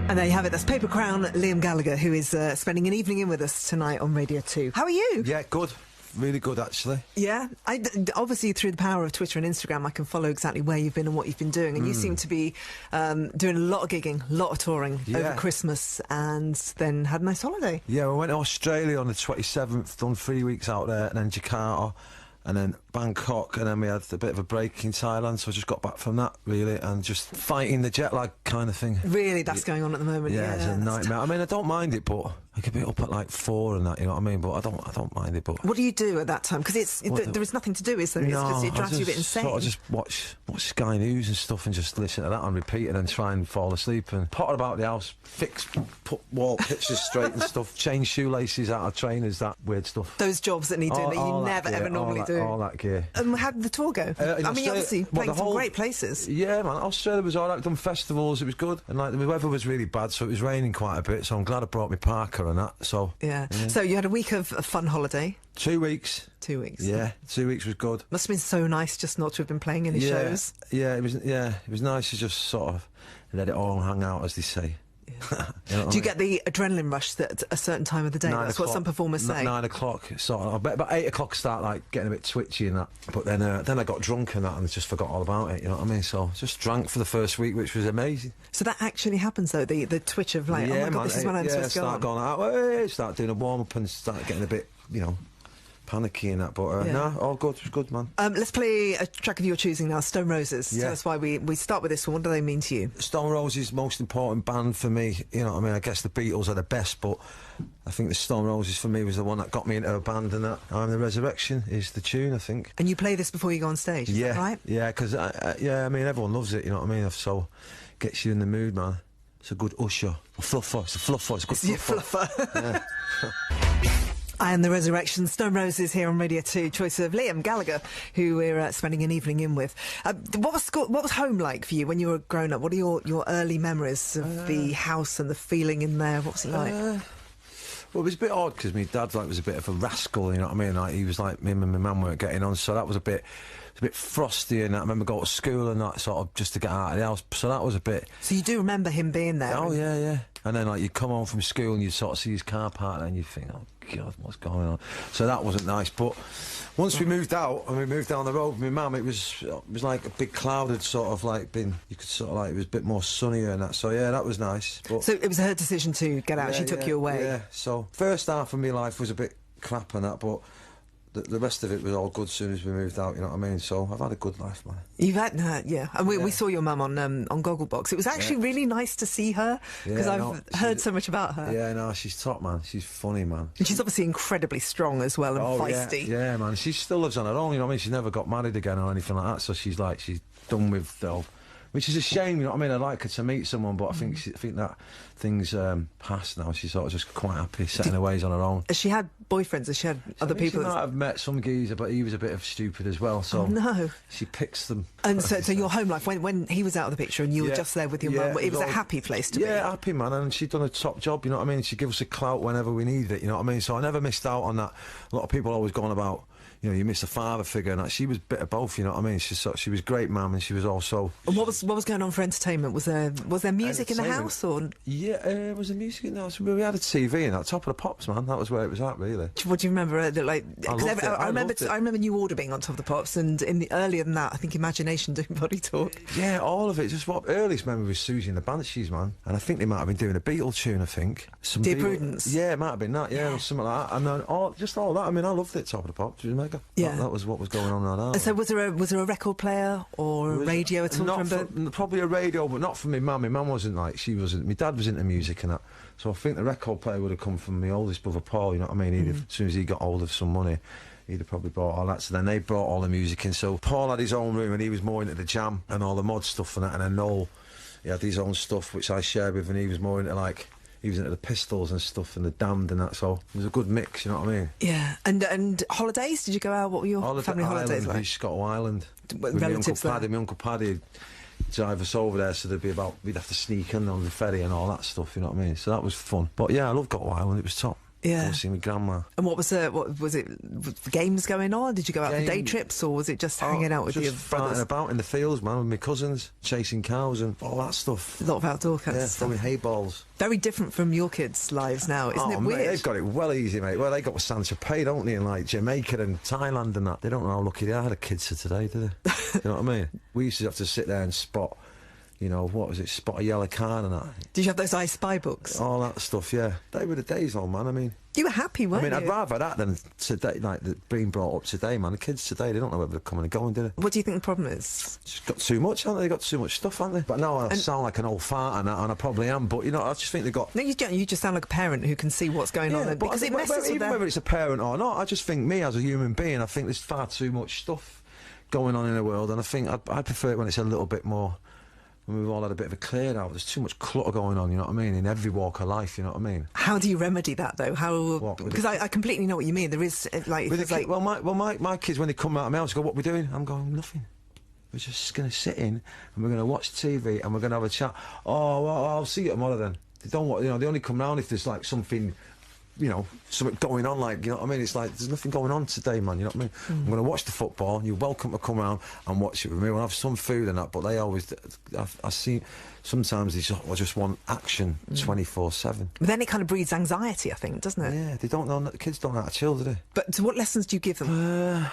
And there you have it. That's Paper Crown, Liam Gallagher, who is spending an evening in with us tonight on Radio 2. How are you? Yeah, good. Really good, actually. Yeah? Obviously, through the power of Twitter and Instagram, I can follow exactly where you've been and what you've been doing. And you seem to be doing a lot of gigging, a lot of touring over Christmas, and then had a nice holiday. Yeah, we went to Australia on the 27th, done 3 weeks out there, and then Jakarta, and then Bangkok, and then we had a bit of a break in Thailand, so I just got back from that, really, and just fighting the jet lag kind of thing. Really, that's going on at the moment? Yeah, it's a nightmare. I mean, I don't mind it, but I could be up at like 4 and that, you know what I mean? But I don't mind it, but... What do you do at that time? Because there is nothing to do, is there? No, it drives you a bit insane. Sort of just watch Sky News and stuff and just listen to that on repeat and then try and fall asleep and potter about the house, put wall pictures straight and stuff, change shoelaces out of trainers, that weird stuff. Those jobs that need doing that you never ever normally do. All that gear. And how did the tour go? I mean, obviously playing some great places. Yeah, man, Australia was alright, done festivals, it was good. And like the weather was really bad, so it was raining quite a bit, so I'm glad I brought my parka and that, so... Yeah. So you had a week of a fun holiday. 2 weeks. 2 weeks. Yeah, 2 weeks was good. Must have been so nice just not to have been playing any shows. Yeah, it was nice to just sort of let it all hang out, as they say. Yeah. Do you get the adrenaline rush at a certain time of the day? That's what some performers say. 9 o'clock, sort of. About 8 o'clock, start like getting a bit twitchy and that. But then I got drunk and that, and just forgot all about it. You know what I mean? So just drank for the first week, which was amazing. So that actually happens though. The twitch of like, oh my god, this is when I'm supposed to go on. Start going out, start doing a warm up and start getting a bit, you know, panicky and that, but no, all good. It was good, man. Let's play a track of your choosing now, Stone Roses. So that's why we start with this one. What do they mean to you? Stone Roses, most important band for me. You know what I mean? I guess the Beatles are the best, but I think the Stone Roses for me was the one that got me into a band, and that I'm the Resurrection is the tune, I think. And you play this before you go on stage, is that right? Yeah, because I mean, everyone loves it, you know what I mean? So gets you in the mood, man. It's a good usher. A fluffer. It's a fluffer. It's a good fluffer. Yeah. I am the Resurrection. Stone Roses here on Radio 2. Choice of Liam Gallagher, who we're spending an evening in with. What was home like for you when you were growing up? What are your early memories of the house and the feeling in there? What was it like? Well, it was a bit odd because my dad was a bit of a rascal, you know what I mean? Like, he was like, me and my mum weren't getting on, so that was a bit frosty and that. I remember going to school and that, sort of, just to get out of the house, so that was a bit... So you do remember him being there? Oh, yeah. And then, like, you'd come home from school and you'd sort of see his car parked and you'd think, oh, God, what's going on? So that wasn't nice, but once we moved out and we moved down the road with my mum, it was like a big cloud had sort of, like, you could sort of, like, it was a bit more sunnier and that, so, yeah, that was nice. But, so it was her decision to get out, she took you away? Yeah, so first half of my life was a bit crap and that, but... The rest of it was all good as soon as we moved out, you know what I mean? So I've had a good life, man. You've had that, yeah. And we saw your mum on Gogglebox. It was actually really nice to see her, because I've heard so much about her. Yeah, no, she's top, man. She's funny, man. And she's obviously incredibly strong as well, and feisty. Yeah, man. She still lives on her own, you know what I mean? She's never got married again or anything like that, so she's done with the... Which is a shame, you know what I mean? I'd like her to meet someone, but I think that thing's passed now. She's sort of just quite happy, setting her ways on her own. Has she had boyfriends? Has she had other people? She might have met some geezer, but he was a bit of stupid as well, so... Oh, no. She picks them. And so your home life, when he was out of the picture and you were just there with your mum, it was a happy place to be? Yeah, happy, man, and she'd done a top job, you know what I mean? She'd give us a clout whenever we needed it, you know what I mean? So I never missed out on that. A lot of people always going about... You know, you miss a father figure, and that. She was a bit of both. You know what I mean? She was great, mum, and she was also. And what was going on for entertainment? Was there music in the house, or? Yeah, was there music in the house? We had a TV and that. Top of the Pops, man. That was where it was at, really. What do you remember? I remember New Order being on Top of the Pops, and earlier than that, I think Imagination doing Body Talk. Yeah, all of it. Just what earliest memory was Susie and the Banshees, man. And I think they might have been doing a Beatle tune. I think. Dear Prudence. Yeah, it might have been that. Yeah, or something like that. And then all that. I mean, I loved it. Top of the Pops. It was mega. Yeah, that was what was going on right now. And so was there a record player or a radio at all? Probably a radio, but not from my mum. My mum wasn't like, she wasn't. My dad was into music and that. So I think the record player would have come from my oldest brother Paul. You know what I mean? As soon as he got hold of some money, he'd have probably bought all that. So then they brought all the music in. So Paul had his own room and he was more into the jam and all the mod stuff and that. And then Noel, he had his own stuff which I shared with, and he was more into he was into the Pistols and stuff and the Damned and that, so it was a good mix, you know what I mean? Yeah. And holidays? Did you go out? What were your family holidays like? We just got to Ireland. With relatives my Uncle Paddy drive us over there, so we'd have to sneak in on the ferry and all that stuff, you know what I mean? So that was fun. But yeah, I love Go to Ireland, it was top. Yeah. Go and see my grandma. And what was games going on? Did you go out for day trips, or was it just hanging out with your brothers? Just about in the fields, man, with my cousins, chasing cows and all that stuff. A lot of outdoor kind of stuff. Throwing hay balls. Very different from your kids' lives now, isn't it weird? Mate, they've got it well easy, mate. Well, they got San Tropez, don't they, in like Jamaica and Thailand and that. They don't know how lucky they are, the kids of today, do they? You know what I mean? We used to have to sit there and spot, you know, what was it, spot a yellow card and that. Did you have those I Spy books? All that stuff, yeah. They were the days, old man, I mean. You were happy, weren't you? I'd rather that than today, like being brought up today, man. The kids today, they don't know whether they're coming and going, do they? What do you think the problem is? Just got too much, haven't they? They got too much stuff, haven't they? But now I sound like an old fart and that, and I probably am, but, you know, I just think they've got... No, you don't. You just sound like a parent who can see what's going on. Because it messes with even whether it's a parent or not, I just think me as a human being, I think there's far too much stuff going on in the world, and I think I prefer it when it's a little bit more... When we've all had a bit of a clear out, there's too much clutter going on, you know what I mean, in every walk of life, you know what I mean? How do you remedy that, though? Because I completely know what you mean. There is, like... my kids, when they come out of my house, go, what are we doing? I'm going, nothing. We're just going to sit in, and we're going to watch TV, and we're going to have a chat. Oh, well, I'll see you tomorrow then. They don't want, you know, they only come round if there's, like, something... You know, something going on, like, you know what I mean? It's like, there's nothing going on today, man, you know what I mean? I'm going to watch the football, and you're welcome to come round and watch it with me. We'll have some food and that, but they always, I see, sometimes they just want action 24/7. But then it kind of breeds anxiety, I think, doesn't it? Yeah, they don't know, the kids don't know how to chill, do they? But so what lessons do you give them?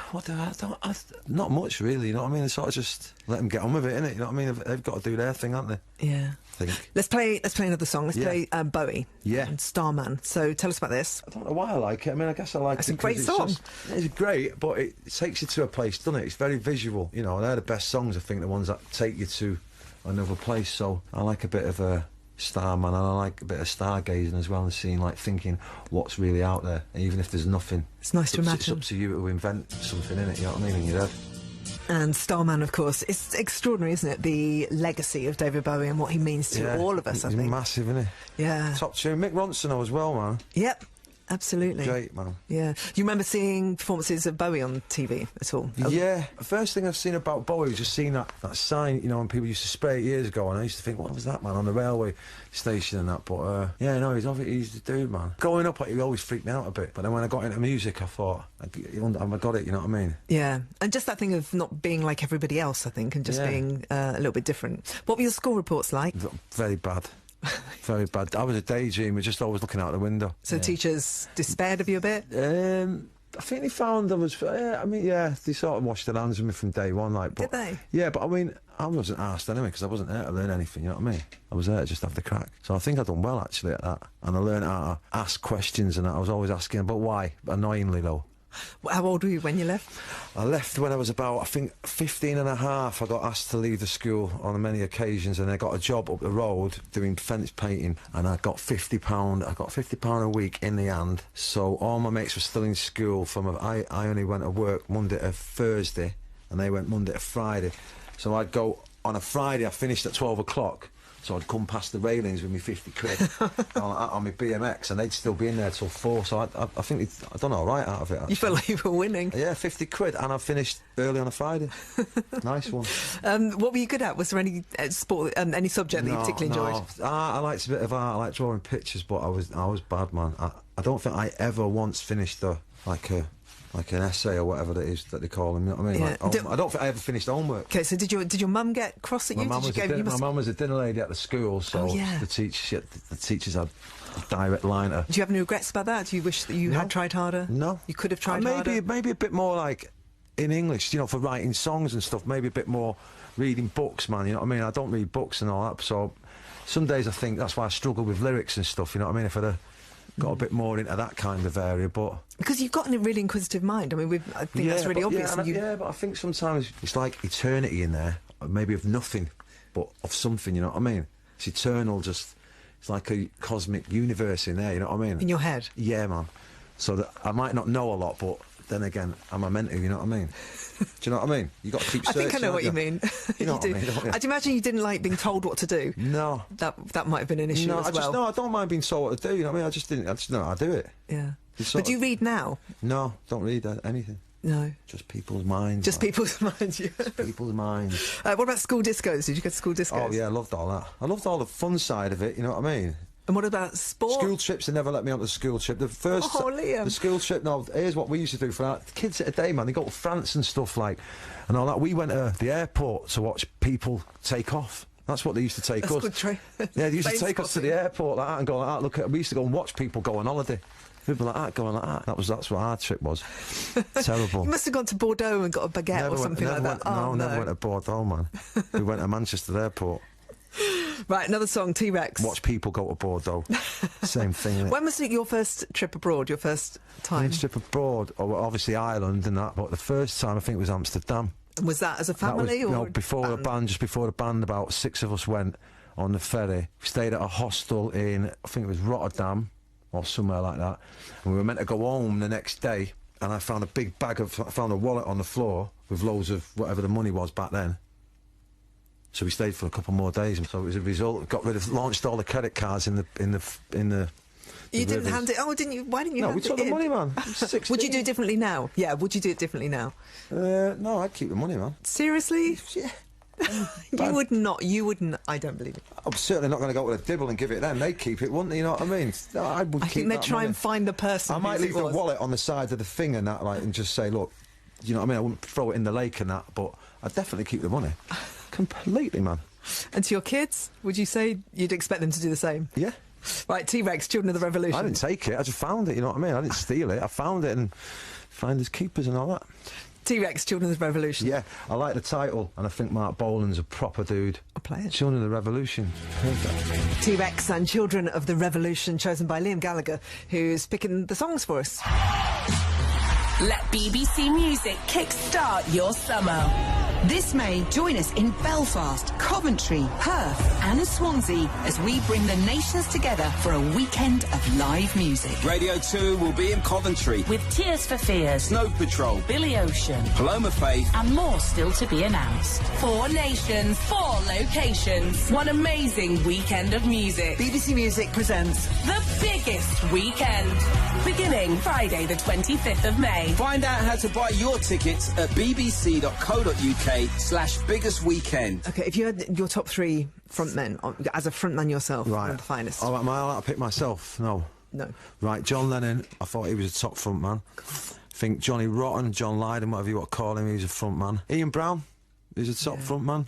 Not much, really, you know what I mean? They sort of just let them get on with it, innit? You know what I mean? They've got to do their thing, haven't they? Yeah. I think. Let's play another song. Let's play Bowie. Yeah. And Starman. So tell us about this. I don't know why I like it. I mean, I guess I like it. It's a great song. It's great, but it takes you to a place, doesn't it? It's very visual. You know, they're the best songs, I think, the ones that take you to another place. So I like a bit of a Starman, and I like a bit of stargazing as well, and seeing, like, thinking what's really out there, even if there's nothing. It's nice to imagine. It's up to you to invent something in it, you know what I mean, in your head. And Starman, of course, it's extraordinary, isn't it? The legacy of David Bowie and what he means to all of us, I think. He's massive, isn't he? Yeah. Top tune. Mick Ronson as well, man. Yep. Absolutely. Great, man. Yeah. Do you remember seeing performances of Bowie on TV at all? Yeah. The first thing I've seen about Bowie was just seeing that sign, you know, when people used to spray it years ago, and I used to think, what was that, man, on the railway station and that, but, yeah, no, he's the dude, man. Growing up, he always freaked me out a bit, but then when I got into music, I thought, I got it, you know what I mean? Yeah. And just that thing of not being like everybody else, I think, and just being a little bit different. What were your school reports like? Very bad. Very bad. I was a daydreamer, just always looking out the window. So teachers despaired of you a bit? I think they found they sort of washed their hands of me from day one. Like, but, did they? Yeah, but I mean, I wasn't asked anyway, because I wasn't there to learn anything, you know what I mean? I was there to just have the crack. So I think I'd done well, actually, at that. And I learned how to ask questions, and I was always asking, but why? Annoyingly, though. How old were you when you left? I left when I was about, I think, 15 and a half. I got asked to leave the school on many occasions, and I got a job up the road doing fence painting, and I got £50. I got £50 a week in the hand. So all my mates were still in school. I only went to work Monday to Thursday, and they went Monday to Friday. So I'd go on a Friday. I finished at 12 o'clock. So I'd come past the railings with me 50 quid on my BMX, and they'd still be in there till 4. So I think I'd done all right out of it. Actually. You felt like you were winning. Yeah, 50 quid, and I finished early on a Friday. Nice one. What were you good at? Was there any sport, any subject that you particularly enjoyed? I liked a bit of art. I liked drawing pictures, but I was bad, man. I don't think I ever once finished like an essay or whatever that is that they call them, you know what I mean? Yeah. I don't think I ever finised homework. Okay, so did your mum get cross at you? My mum was a dinner lady at the school, so the teachers had a direct line to... Do you have any regrets about that? Do you wish that you had tried harder? No. You could have tried harder? Maybe a bit more, like, in English, you know, for writing songs and stuff, maybe a bit more reading books, man, you know what I mean? I don't read books and all that, so some days I think that's why I struggle with lyrics and stuff, you know what I mean? If I'd got a bit more into that kind of area, but... Because you've got a really inquisitive mind. I mean, I think that's really obvious. Yeah, but I think sometimes it's like eternity in there, maybe of nothing, but of something, you know what I mean? It's eternal, just... It's like a cosmic universe in there, you know what I mean? In your head? Yeah, man. So that I might not know a lot, but then again, am I meant to, you know what I mean? Do you know what I mean? You got to keep searching. I think I know what you mean. You know what I mean, don't you? I'd imagine you didn't like being told what to do. No. That might have been an issue as well. No, I don't mind being told what to do, you know what I mean? I just know how to do it. Yeah. But do you read now? No, don't read anything. No. Just people's minds. Just people's minds, yeah. Just people's minds. What about school discos? Did you go to school discos? Oh, yeah, I loved all that. I loved all the fun side of it, you know what I mean? And what about sport? School trips, they never let me on the school trip. The first... Oh, Liam. The school trip, no, here's what we used to do for our kids at a day, man. They go to France and stuff like, and all that. We went to the airport to watch people take off. That's what they used to take us. Good yeah, they used to take us to the airport like that and go like that. Look at, we used to go and watch people go on holiday. People like that going like that. That's what our trip was. Terrible. You must have gone to Bordeaux and got a baguette or something like that. No, never went to Bordeaux, man. We went to Manchester Airport. Right, another song, T-Rex. Watch people go to Bordeaux. Same thing. Innit? When was it your first trip abroad, your first time? First trip abroad, well, obviously Ireland and that, but the first time I think it was Amsterdam. And was that as a family or? No, before the band, just before the band, about 6 of us went on the ferry. We stayed at a hostel in, I think it was Rotterdam or somewhere like that. And we were meant to go home the next day, and I found I found a wallet on the floor with loads of whatever the money was back then. So we stayed for a couple more days, and so as a result, launched all the credit cards in the. You didn't hand it. Oh, didn't you? Why didn't you? No, hand we took it the in? money, man. 16. Would you do it differently now? Yeah, would you do it differently now? No, I'd keep the money, man. Seriously? Yeah. You would not. You wouldn't. I don't believe it. I'm certainly not going to go with a dibble and give it them. They'd keep it, wouldn't they? You know what I mean? No, I would. I think they'd try and find the person. I might leave the wallet on the side of the thing and that, like, and just say, look, you know what I mean? I wouldn't throw it in the lake and that, but I'd definitely keep the money. Completely, man. And to your kids, would you say you'd expect them to do the same? Yeah. Right, T-Rex, Children of the Revolution. I didn't take it. I just found it. You know what I mean? I didn't steal it. I found it and finders keepers and all that. T-Rex, Children of the Revolution. Yeah, I like the title, and I think Mark Bolan's a proper dude. I'll play it. Children of the Revolution. Perfect. T-Rex and Children of the Revolution, chosen by Liam Gallagher, who's picking the songs for us. Let BBC Music kickstart your summer. This May, join us in Belfast, Coventry, Perth and Swansea as we bring the nations together for a weekend of live music. Radio 2 will be in Coventry With Tears for Fears, Snow Patrol, Billy Ocean, Paloma Faith, and more still to be announced. 4 nations, 4 locations. One amazing weekend of music. BBC Music presents The biggest weekend. Beginning Friday the 25th of May. Find out how to buy your tickets at bbc.co.uk/biggest weekend. OK, if you had your top 3 frontmen, as a frontman yourself, one of the finest. Oh, am I allowed to pick myself? No. No. Right, John Lennon, I thought he was a top front man. I think Johnny Rotten, John Lydon, whatever you want to call him, he's a front man. Ian Brown, he's a top front man.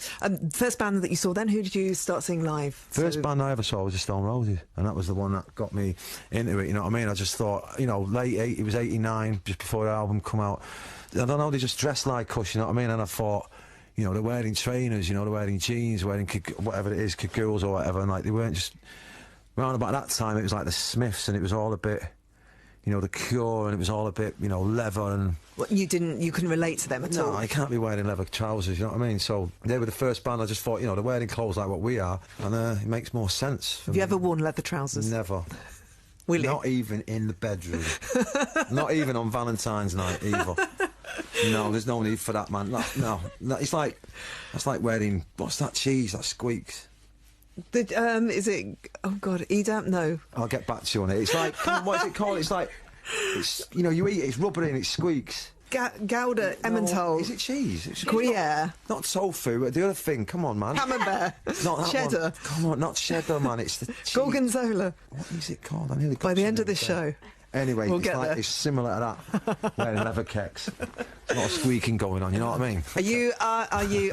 First band that you saw then, who did you start seeing live? First band I ever saw was the Stone Roses, and that was the one that got me into it, you know what I mean? I just thought, you know, it was 89, just before the album come out. I don't know, they just dressed like us, you know what I mean? And I thought, you know, they're wearing trainers, you know, they're wearing jeans, wearing whatever it is, cagoles or whatever, and like they weren't just... Around about that time, it was like the Smiths, and it was all a bit, you know, the Cure, and it was all a bit, you know, leather and... What, you couldn't relate to them at all? No, I can't be wearing leather trousers, you know what I mean? So they were the first band. I just thought, you know, they're wearing clothes like what we are, and it makes more sense. Have you ever worn leather trousers? Never. Will you? Not even in the bedroom. Not even on Valentine's night either. No, there's no need for that, man. No. It's like, that's like wearing, what's that cheese that squeaks? Is it, oh God, Edam? No. I'll get back to you on it. It's like, what is it called? It's like, you know, you eat it, it's rubbery and it squeaks. Gouda, Emmental. Is it cheese? It's Gruyere. Not tofu, but the other thing. Come on, man. Camembert. Not that Cheddar. One. Come on, not cheddar, man. It's the cheese. Gorgonzola. What is it called? I nearly got By the to end of it this there. show. Anyway, We'll get there. It's similar to that. Wearing leather kecks. A lot of squeaking going on, you know what I mean?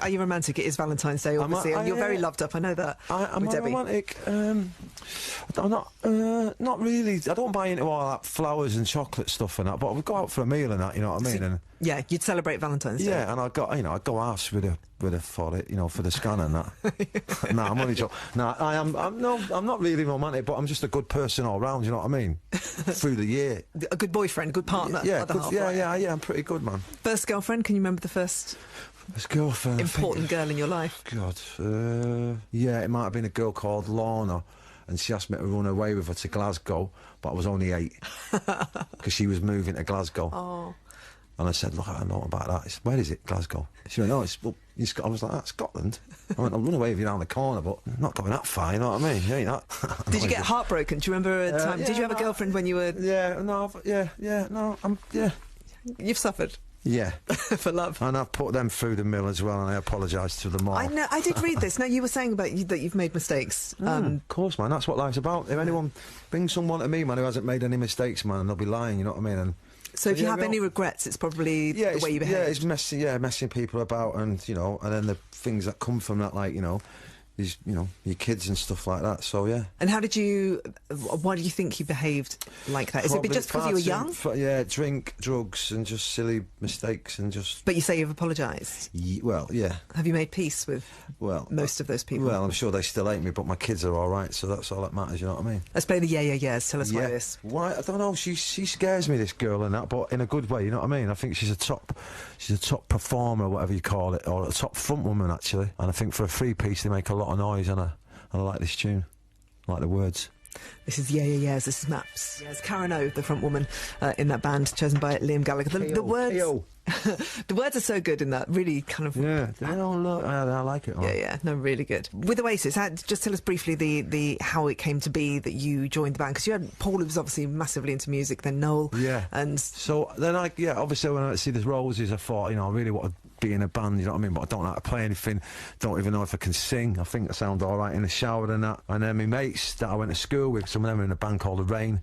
Are you romantic? It is Valentine's Day, obviously, and you're very loved up. I know that. Am I Debbie. romantic? I'm not really. I don't buy into all that flowers and chocolate stuff and that, but we go out for a meal and that, you know what I mean? And yeah, you'd celebrate Valentine's Day. yeah, and I go halves with a for it, you know, for the scan and that. No, I'm only joking. No, I'm not really romantic, but I'm just a good person all round, you know what I mean? Through the year. A good boyfriend, good partner. Yeah, other good, half, yeah, right? yeah, I'm pretty good, man. First girlfriend, can you remember the first This girlfriend. important girl in your life? God, yeah, it might have been a girl called Lorna, and she asked me to run away with her to Glasgow, but I was only 8 because she was moving to Glasgow. Oh. And I said, look, I don't know about that. Where is it, Glasgow? She went, no, I was like, Scotland. I went, I'll run away with you down the corner, but I'm not going that far, you know what I mean? You ain't that. Did you get heartbroken? Do you remember a time? Yeah, did you have a girlfriend when you were... Yeah, no, yeah. You've suffered. Yeah. for love. And I've put them through the mill as well, and I apologise to them all. I know. I did read this. No, you were saying about that you've made mistakes. Of course, man. That's what life's about. If anyone brings someone to me, man, who hasn't made any mistakes, man, they'll be lying. You know what I mean? And so if you have well, any regrets, it's probably the way you behave. Yeah, it's messing people about, and and then the things that come from that, like is your kids and stuff like that. So yeah. And how did you? Why do you think you behaved like that? Is it just because you were young? Yeah, drink, drugs, and just silly mistakes, and just. But you say you've apologised. Well, yeah. Have you made peace with most of those people? Well, I'm sure they still hate me, but my kids are all right, so that's all that matters. You know what I mean? Let's play the yeahs. Tell us why this. Why? I don't know. She scares me, this girl, and that, but in a good way. You know what I mean? I think she's a top performer, whatever you call it, or a top front woman actually. And I think for a three-piece, they make a lot of noise, and I like this tune. I like the words. This is yeahs. This is Maps. Yes, Karen O, the front woman in that band, chosen by Liam Gallagher. The words. The words are so good in that. Really kind of. Yeah, I like it. Yeah, no, really good. With Oasis, just tell us briefly the how it came to be that you joined the band, because you had Paul, who was obviously massively into music, then Noel. Yeah. And so then obviously when I see the Roses, I thought, I really want to be in a band, you know what I mean? But I don't know how to play anything. Don't even know if I can sing. I think I sound all right in the shower and that. And then my mates that I went to school with, some of them were in a band called The Rain,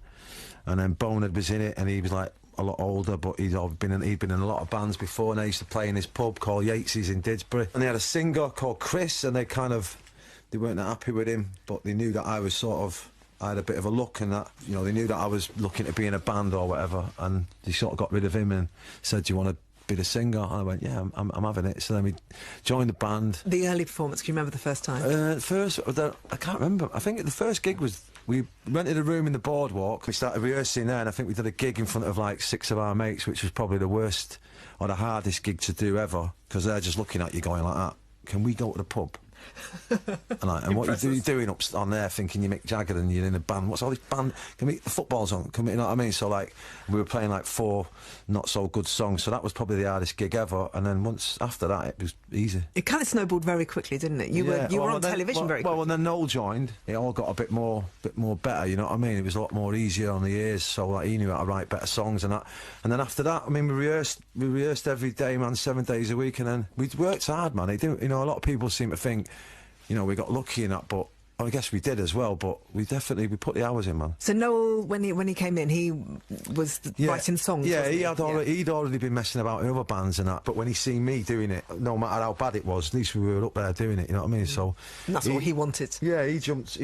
and then Bonard was in it, and he was like a lot older, but he'd been in a lot of bands before, and they used to play in this pub called Yates's in Didsbury, and they had a singer called Chris, and they weren't that happy with him, but they knew that I had a bit of a look, and that they knew that I was looking to be in a band or whatever, and they sort of got rid of him and said, "Do you want to be the singer?" And I went, "Yeah, I'm having it." So then we joined the band. The early performance, can you remember the first time? I can't remember. I think the first gig was, we rented a room in the Boardwalk. We started rehearsing there, and I think we did a gig in front of like 6 of our mates, which was probably the worst or the hardest gig to do ever, because they're just looking at you going like that. Can we go to the pub? and what are you doing up on there thinking you're Mick Jagger and you're in a band? What's all this band? Can we, the football's on? Can we, you know what I mean? So like we were playing like 4 not so good songs, so that was probably the hardest gig ever. And then once after that, it was easy. It kind of snowballed very quickly, didn't it? You were on television very quickly. Well, when then Noel joined, it all got a bit more better. You know what I mean? It was a lot more easier on the ears. So like he knew how to write better songs and that. And then after that, I mean, we rehearsed every day, man, 7 days a week, and then we worked hard, man. It didn't, a lot of people seem to think, we got lucky in that, but I guess we did as well, but we put the hours in, man. So Noel, when he came in, he was writing songs, yeah, wasn't he? He'd already been messing about in other bands and that, but when he seen me doing it, no matter how bad it was, at least we were up there doing it, you know what I mean? So and that's what he wanted. Yeah, he jumped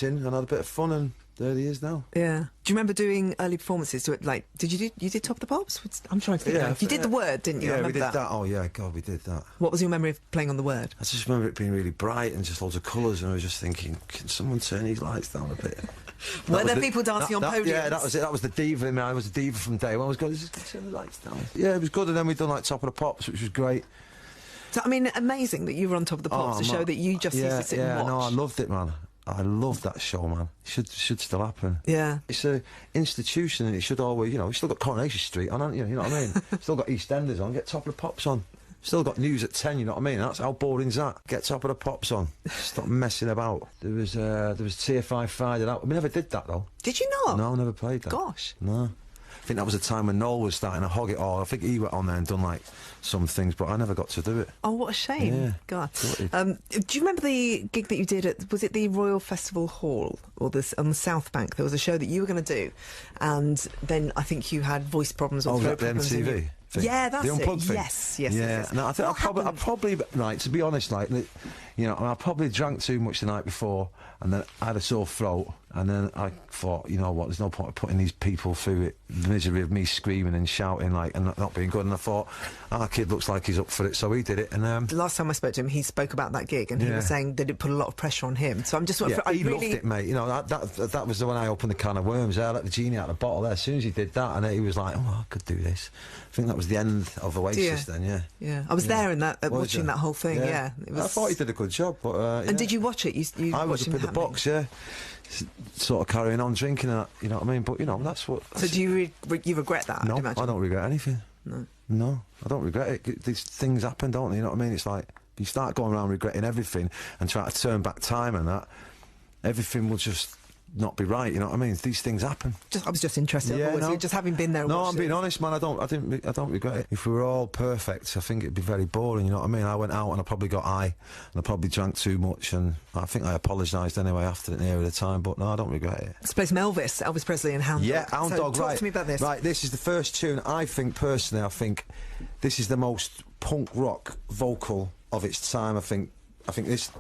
in and had a bit of fun, and there he is now. Yeah. Do you remember doing early performances? Did you did Top of the Pops? I'm trying to think. Yeah, you did the Word, didn't you? Yeah, we did that. Oh yeah, God, we did that. What was your memory of playing on the Word? I just remember it being really bright and just loads of colours, and I was just thinking, can someone turn these lights down a bit? Were there people dancing on podiums? Yeah, that was it. That was the diva in me. I was a diva from day one. I was going, just turn the lights down. Yeah, it was good, and then we'd done like Top of the Pops, which was great. So I mean, amazing that you were on Top of the Pops to show that you just used to sit and watch. Yeah, no, I loved it, man. I love that show, man. It should still happen. Yeah. It's an institution, and it should always, you still got Coronation Street on, haven't you? You know what I mean? Still got EastEnders on, get Top of the Pops on. Still got news at 10, you know what I mean? That's how boring's that. Get Top of the Pops on. Stop messing about. There was TFI Friday night. We never did that, though. Did you not? No, I never played that. Gosh. No. I think that was a time when Noel was starting to hog it all. I think he went on there and done like some things, but I never got to do it. Oh, what a shame! Yeah. God. Do you remember the gig that you did at? Was it the Royal Festival Hall or on the South Bank? There was a show that you were going to do, and then I think you had voice problems or throat problems. The MTV thing? Yeah, that's the Unplugged it. Thing. Yes. Yeah. No, I think I probably right. To be honest, like I probably drank too much the night before, and then I had a sore throat. And then I thought, you know what, there's no point of putting these people through it, the misery of me screaming and shouting and not being good. And I thought, our kid looks like he's up for it, so he did it. And the last time I spoke to him, he spoke about that gig, and he was saying that it put a lot of pressure on him. So I'm just he loved it, mate. That was the one I opened the can of worms. I let the genie out of the bottle there. As soon as he did that, and he was like, oh, I could do this. I think that was the end of Oasis then, yeah. Yeah, I was there in that, watching that whole thing, yeah. I thought he did a good job, but... And did you watch it? I was up in the box, yeah. Sort of carrying on drinking and that, you know what I mean? But, that's what... So do you regret that? No, I don't regret anything. No, I don't regret it. These things happen, don't they? You know what I mean? It's like, you start going around regretting everything and trying to turn back time and that, everything will just not be right. You know what I mean? These things happen. I was just interested. Yeah, always, no. just having been there. And No, watched I'm being it. honest, man. I don't regret it. If we were all perfect, I think it'd be very boring. You know what I mean? I went out and I probably got high, and I probably drank too much, and I think I apologised anyway after it near the time. But no, I don't regret it. This plays Elvis Presley and Hound Dog. Yeah, Hound So Dog. talk Right, to me about this. Right, this is the first tune. I think personally, this is the most punk rock vocal of its time. I think this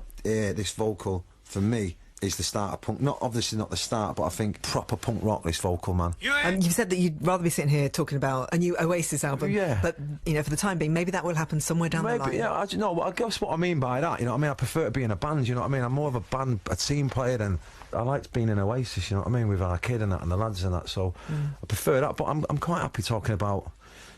vocal for me is the start of punk. Obviously not the start, but I think proper punk rock, this vocal, man. And you said that you'd rather be sitting here talking about a new Oasis album. Yeah. But, you know, for the time being, maybe that will happen somewhere down the line. Yeah, I guess what I mean by that, you know what I mean? I prefer to be in a band, you know what I mean? I'm more of a team player than... I liked being in Oasis, you know what I mean, with our kid and that, and the lads and that, so I prefer that, but I'm quite happy talking about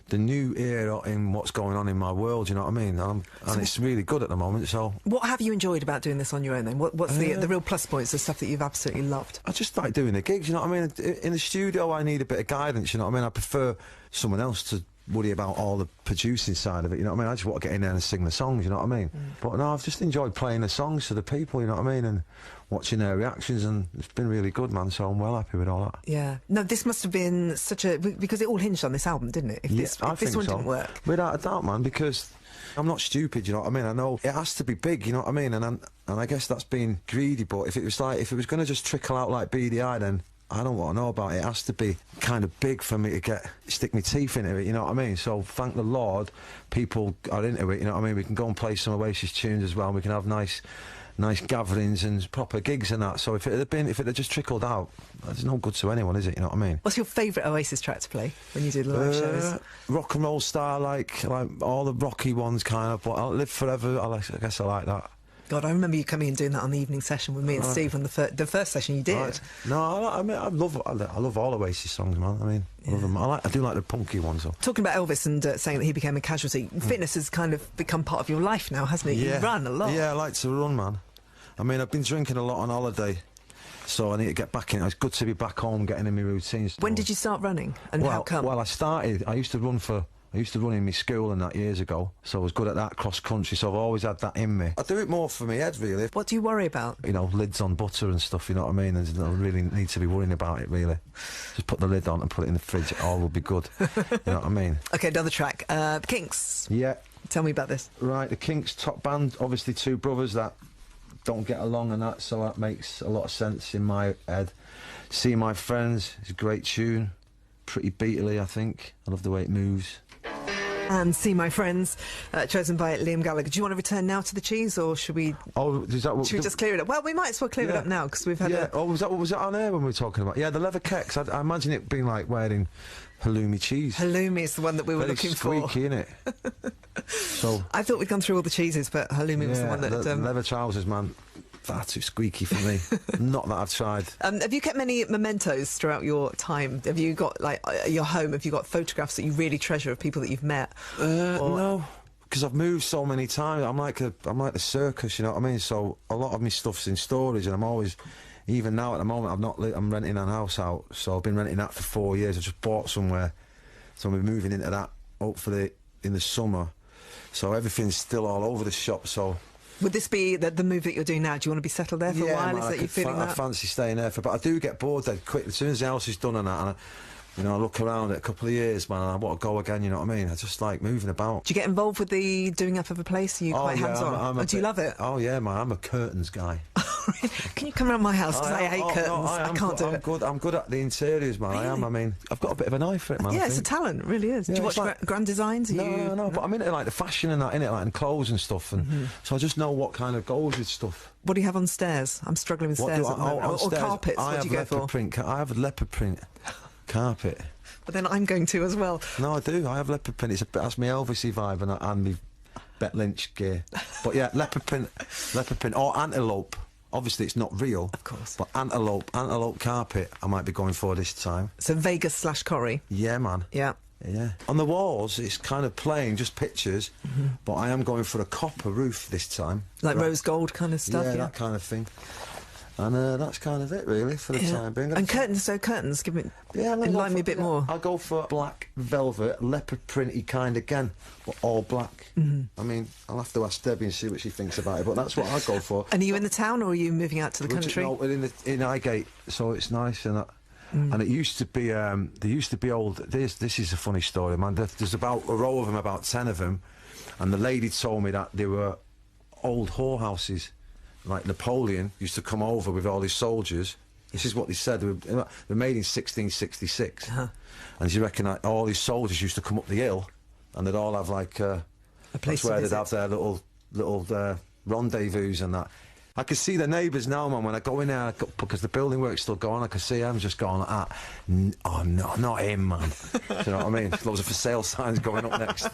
the new era in what's going on in my world, you know what I mean? And it's really good at the moment, so... What have you enjoyed about doing this on your own, then? What's the real plus points, the stuff that you've absolutely loved? I just like doing the gigs, you know what I mean? In the studio, I need a bit of guidance, you know what I mean? I prefer someone else to worry about all the producing side of it, you know what I mean? I just want to get in there and sing the songs, you know what I mean? But no, I've just enjoyed playing the songs to the people, you know what I mean? And watching their reactions, and it's been really good, man, so I'm well happy with all that. Yeah. No, this must have been such a... Because it all hinged on this album, didn't it? If this one didn't work. Without a doubt, man, because I'm not stupid, you know what I mean? I know it has to be big, you know what I mean? And I guess that's being greedy, but if it was going to just trickle out like BDI, then I don't want to know about it. It has to be kind of big for me to stick my teeth into it, you know what I mean? So thank the Lord, people are into it, you know what I mean? We can go and play some Oasis tunes as well, and we can have nice gatherings and proper gigs and that. So if it had just trickled out, it's no good to anyone, is it? You know what I mean? What's your favourite Oasis track to play when you do the live shows? Rock and roll star, like all the rocky ones, kind of. But I'll Live Forever. I guess I like that. God, I remember you coming and doing that on the evening session with me and Steve on the first session you did. Right. No, I love all Oasis songs, man. I mean, I love them. I do like the punky ones, though. Talking about Elvis and saying that he became a casualty, fitness has kind of become part of your life now, hasn't it? Yeah. You run a lot. Yeah, I like to run, man. I mean, I've been drinking a lot on holiday, so I need to get back in. It's good to be back home, getting in my routines. When did you start running, and how come? Well, I used to run in my school and that years ago, so I was good at that cross country, so I've always had that in me. I do it more for my head, really. What do you worry about? You know, lids on butter and stuff, you know what I mean? There's no really need to be worrying about it, really. Just put the lid on and put it in the fridge, all will be good. You know what I mean? OK, another track. The Kinks. Yeah. Tell me about this. Right, the Kinks, top band, obviously two brothers that don't get along and that, so that makes a lot of sense in my head. See My Friends is a great tune. Pretty beatly, I think. I love the way it moves. And See My Friends, chosen by Liam Gallagher. Do you want to return now to the cheese, or should we... Oh, is that what... Should we just clear it up? Well, we might as well clear it up now, because we've had was that on air when we were talking about... Yeah, the leather keks. I imagine it being like wearing halloumi cheese. Halloumi is the one that we were Very looking squeaky, for. Innit? So... I thought we'd gone through all the cheeses, but halloumi was the one that... the leather trousers, man. Far too squeaky for me. Not that I've tried. Have you kept many mementos throughout your time? Have you got, like, your home, have you got photographs that you really treasure of people that you've met? No, because I've moved so many times. I'm like the circus, you know what I mean? So a lot of my stuff's in storage, and I'm always... Even now, at the moment, I'm renting a house out, so I've been renting that for 4 years. I just bought somewhere, so I'm moving into that, hopefully, in the summer. So everything's still all over the shop, so... Would this be the move that you're doing now? Do you want to be settled there for a while? Man, Is that you feeling that? I fancy staying there but I do get bored dead quick. As soon as the house is done and that, and I look around at a couple of years, man, and I want to go again, you know what I mean? I just like moving about. Do you get involved with the doing up of a place? Are you quite hands-on? Do you love it? Oh, yeah, man, I'm a curtains guy. Can you come around my house? Because I hate curtains. No, I can't do it. I'm good at the interiors, man. Really? I mean, I've got a bit of an eye for it, man. Yeah, it's a talent, it really is. Yeah, do you watch Grand Designs? No, but I'm into like the fashion and that, innit, like, and clothes and stuff, and so I just know what kind of goes with stuff. What do you have on stairs? I'm struggling with stairs at the moment. Or carpets, what do you go for? I have a leopard print carpet. But then I'm going to as well. No, I do. I have leopard print. That's my Elvisy vibe and me Bet Lynch gear. But yeah, leopard print, or antelope. Obviously, it's not real. Of course. But antelope carpet, I might be going for this time. So Vegas/Corrie. Yeah, man. Yeah. Yeah. On the walls, it's kind of plain, just pictures, but I am going for a copper roof this time. Like rose gold kind of stuff? Yeah, that kind of thing. And that's kind of it, really, for the time being. And curtains, give me, enlighten me a bit more. I'll go for black velvet, leopard printy kind again, but all black. I mean, I'll have to ask Debbie and see what she thinks about it, but that's what I go for. And are you in the town, or are you moving out to the country? No, we're in Highgate, so it's nice and that. And it used to be, there used to be old. This is a funny story, man. There's about a row of them, about 10 of them, and the lady told me that they were old whorehouses. Like Napoleon used to come over with all his soldiers. This is what they said. They were made in 1666. And she reckoned that all his soldiers used to come up the hill, and they'd all have like a place where to they'd visit. have their little rendezvous and that. I can see the neighbours now, man, when I go in there, because the building work's still going, I can see them just going like that. Oh, no, not him, man. Do you know what I mean? Loads of for sale signs going up next.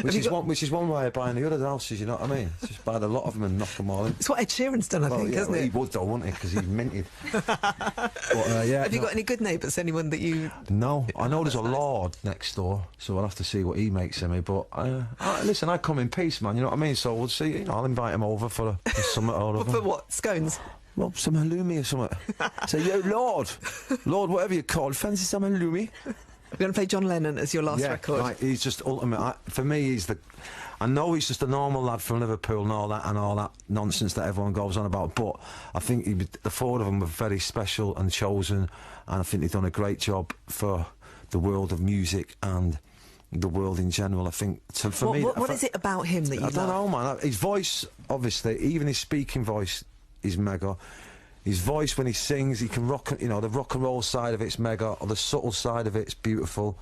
Which is one way of buying the other houses, you know what I mean? Just buy a lot of them and knock them all in. It's what Ed Sheeran's done, I think, yeah, hasn't it? He would, though, wouldn't he? Because he's minted. But, Have you got any good neighbours? Anyone that you... No, I know there's a lord next door, so I'll have to see what he makes of me. But listen, I come in peace, man. You know what I mean? So we'll see. You know, I'll invite him over for a summit or other. For what? Scones? Well, some halloumi or something. Say, yo, Lord, whatever you're called, fancy some halloumi? We're going to play John Lennon as your last record. Right, he's just ultimate. For me, he's the... I know he's just a normal lad from Liverpool and all that nonsense that everyone goes on about, but I think the four of them were very special and chosen, and I think they've done a great job for the world of music and the world in general. I think, so for me... What is it about him that you love? I don't know, man. His voice, obviously, even his speaking voice is mega. His voice when he sings, he can rock, you know, the rock and roll side of it's mega, or the subtle side of it's beautiful.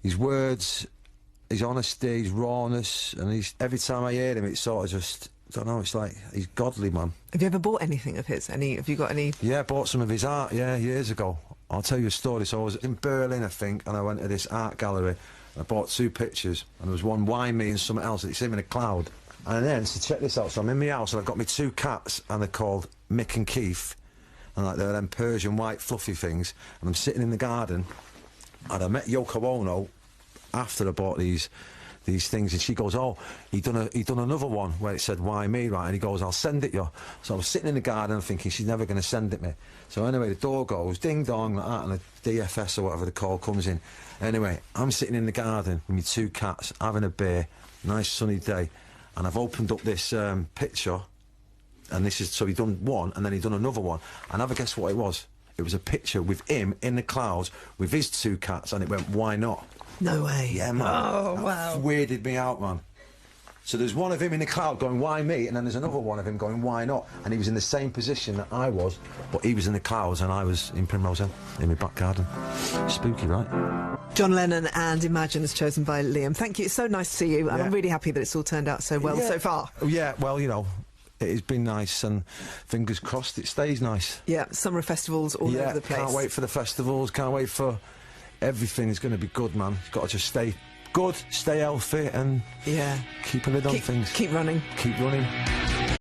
His words, his honesty, his rawness, and every time I hear him, it's sort of just, I don't know, it's like, he's godly, man. Have you ever bought anything of his? Have you got any... Yeah, I bought some of his art, years ago. I'll tell you a story. So I was in Berlin, I think, and I went to this art gallery, and I bought 2 pictures, and there was one, Why Me, and something else, it's him in a cloud. And then, so check this out, so I'm in my house, and I've got my 2 cats, and they're called Mick and Keith, and like they're them Persian white fluffy things, and I'm sitting in the garden, and I met Yoko Ono after I bought these things, and she goes, oh, he done another one where it said Why Me, right? And he goes, I'll send it you. So I was sitting in the garden thinking she's never going to send it me. So anyway, the door goes ding dong like that, and the DFS or whatever the call comes in. Anyway, I'm sitting in the garden with my 2 cats having a beer, nice sunny day, and I've opened up this picture, and this is, so he done one and then he done another one, and have a guess what it was? It was a picture with him in the clouds with his 2 cats, and it went, why not? No way. Yeah, man. Oh, that wow. weirded me out, man. So there's one of him in the cloud going, why me? And then there's another one of him going, why not? And he was in the same position that I was, but he was in the clouds and I was in Primrose Hill, in my back garden. Spooky, right? John Lennon and Imagine is chosen by Liam. Thank you. It's so nice to see you, and I'm really happy that it's all turned out so well so far. Yeah, well, you know, it has been nice, and fingers crossed it stays nice. Yeah, summer festivals all over the place. Can't wait for the festivals, can't wait for everything. Is going to be good, man. You've got to just stay good, stay healthy, and keep a lid on things. Keep running. Keep running.